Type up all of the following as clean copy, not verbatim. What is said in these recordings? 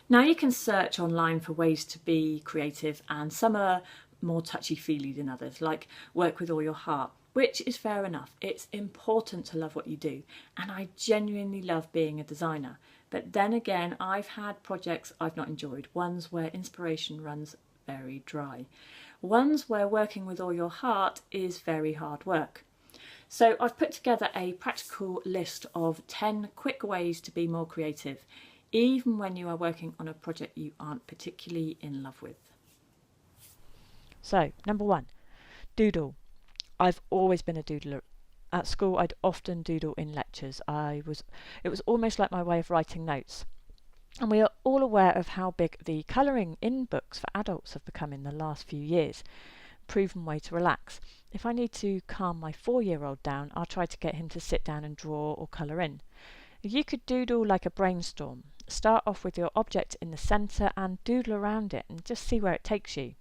Now you can search online for ways to be creative, and some are more touchy-feely than others, like work with all your heart, which is fair enough. It's important to love what you do, and I genuinely love being a designer. But then again, I've had projects I've not enjoyed, ones where inspiration runs very dry, ones where working with all your heart is very hard work. So I've put together a practical list of 10 quick ways to be more creative, even when you are working on a project you aren't particularly in love with. So, number 1, doodle. I've always been a doodler. At school, I'd often doodle in lectures. It was almost like my way of writing notes. And we are all aware of how big the colouring in books for adults have become in the last few years. Proven way to relax. If I need to calm my 4-year-old down, I'll try to get him to sit down and draw or colour in. You could doodle like a brainstorm. Start off with your object in the centre and doodle around it and just see where it takes you.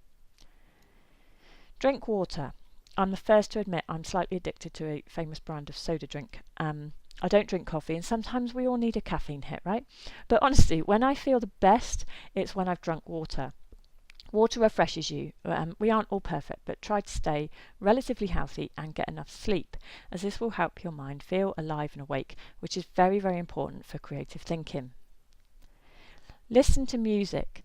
Drink water. I'm the first to admit I'm slightly addicted to a famous brand of soda drink. I don't drink coffee, and sometimes we all need a caffeine hit, right? But honestly, when I feel the best, it's when I've drunk water. Water refreshes you. We aren't all perfect, but try to stay relatively healthy and get enough sleep, as this will help your mind feel alive and awake, which is very, very important for creative thinking. Listen to music.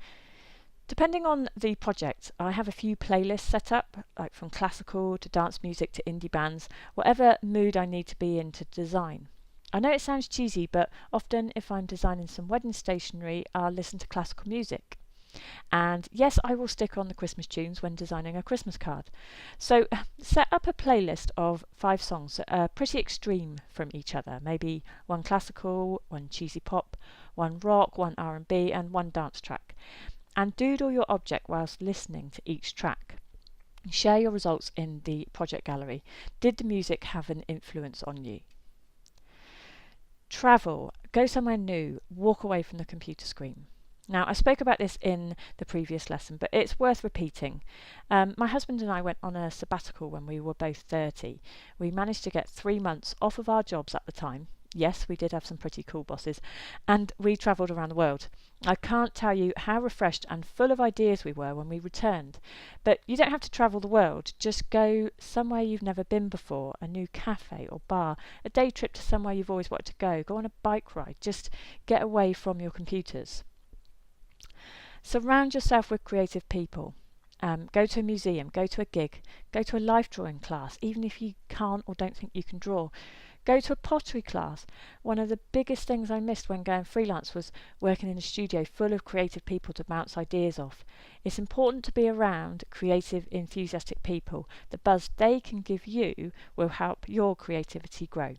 Depending on the project, I have a few playlists set up, like from classical to dance music to indie bands, whatever mood I need to be in to design. I know it sounds cheesy, but often if I'm designing some wedding stationery, I'll listen to classical music. And yes, I will stick on the Christmas tunes when designing a Christmas card. So set up a playlist of 5 songs that are pretty extreme from each other. Maybe one classical, one cheesy pop, one rock, one R&B, and one dance track. And doodle your object whilst listening to each track. Share your results in the project gallery. Did the music have an influence on you? Travel. Go somewhere new. Walk away from the computer screen. Now, I spoke about this in the previous lesson, but it's worth repeating. My husband and I went on a sabbatical when we were both 30. We managed to get 3 months off of our jobs at the time. Yes, we did have some pretty cool bosses, and we travelled around the world. I can't tell you how refreshed and full of ideas we were when we returned. But you don't have to travel the world. Just go somewhere you've never been before, a new cafe or bar, a day trip to somewhere you've always wanted to go on a bike ride. Just get away from your computers. Surround yourself with creative people. Go to a museum, go to a gig, go to a life drawing class, even if you can't or don't think you can draw. Go to a pottery class. One of the biggest things I missed when going freelance was working in a studio full of creative people to bounce ideas off. It's important to be around creative, enthusiastic people. The buzz they can give you will help your creativity grow.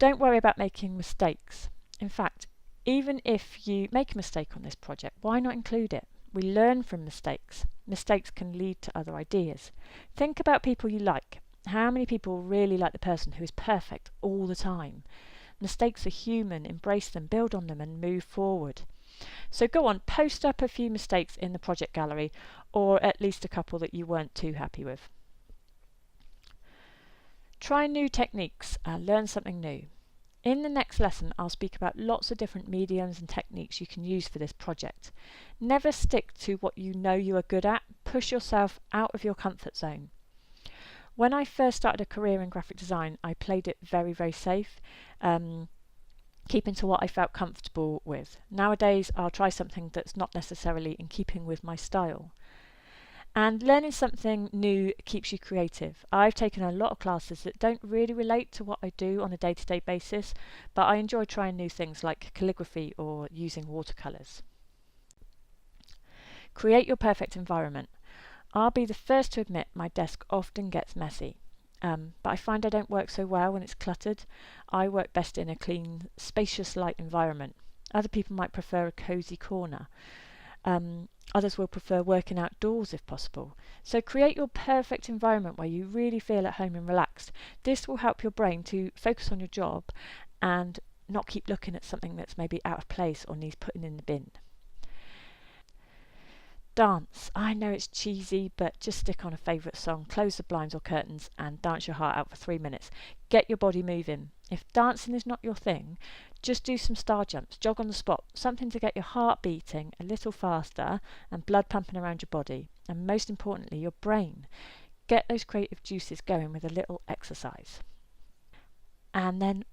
Don't worry about making mistakes. In fact, even if you make a mistake on this project, why not include it? We learn from mistakes. Mistakes can lead to other ideas. Think about people you like. How many people really like the person who is perfect all the time? Mistakes are human. Embrace them, build on them, and move forward. So go on, post up a few mistakes in the project gallery, or at least a couple that you weren't too happy with. Try new techniques. Learn something new. In the next lesson, I'll speak about lots of different mediums and techniques you can use for this project. Never stick to what you know you are good at. Push yourself out of your comfort zone. When I first started a career in graphic design, I played it very, very safe, keeping to what I felt comfortable with. Nowadays, I'll try something that's not necessarily in keeping with my style. And learning something new keeps you creative. I've taken a lot of classes that don't really relate to what I do on a day-to-day basis, but I enjoy trying new things like calligraphy or using watercolours. Create your perfect environment. I'll be the first to admit my desk often gets messy, but I find I don't work so well when it's cluttered. I work best in a clean, spacious, light environment. Other people might prefer a cosy corner. Others will prefer working outdoors if possible. So create your perfect environment where you really feel at home and relaxed. This will help your brain to focus on your job and not keep looking at something that's maybe out of place or needs putting in the bin. Dance. I know it's cheesy, but just stick on a favourite song, close the blinds or curtains and dance your heart out for 3 minutes. Get your body moving. If dancing is not your thing, Just do some star jumps, jog on the spot, something to get your heart beating a little faster and blood pumping around your body, and most importantly, your brain. Get those creative juices going with a little exercise. And then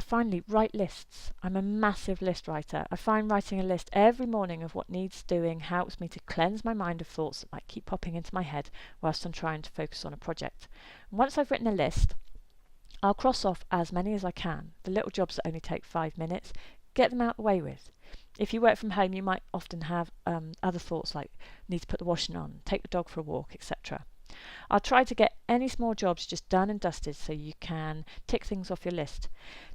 finally, write lists. I'm a massive list writer. I find writing a list every morning of what needs doing helps me to cleanse my mind of thoughts that might keep popping into my head whilst I'm trying to focus on a project. And once I've written a list, I'll cross off as many as I can. The little jobs that only take 5 minutes, get them out of the way with. If you work from home, you might often have other thoughts like need to put the washing on, take the dog for a walk, etc. I'll try to get any small jobs just done and dusted so you can tick things off your list.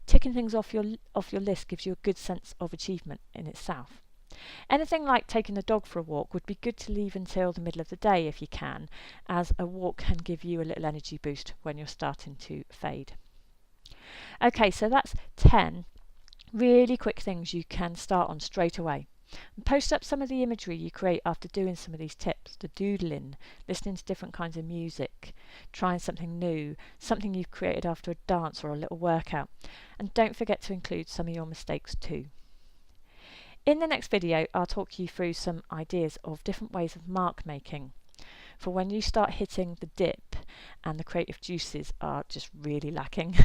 Ticking things off your list gives you a good sense of achievement in itself. Anything like taking the dog for a walk would be good to leave until the middle of the day if you can, as a walk can give you a little energy boost when you're starting to fade. Okay, so that's 10 really quick things you can start on straight away. And post up some of the imagery you create after doing some of these tips, the doodling, listening to different kinds of music, trying something new, something you've created after a dance or a little workout. And don't forget to include some of your mistakes too. In the next video, I'll talk you through some ideas of different ways of mark making for when you start hitting the dip and the creative juices are just really lacking.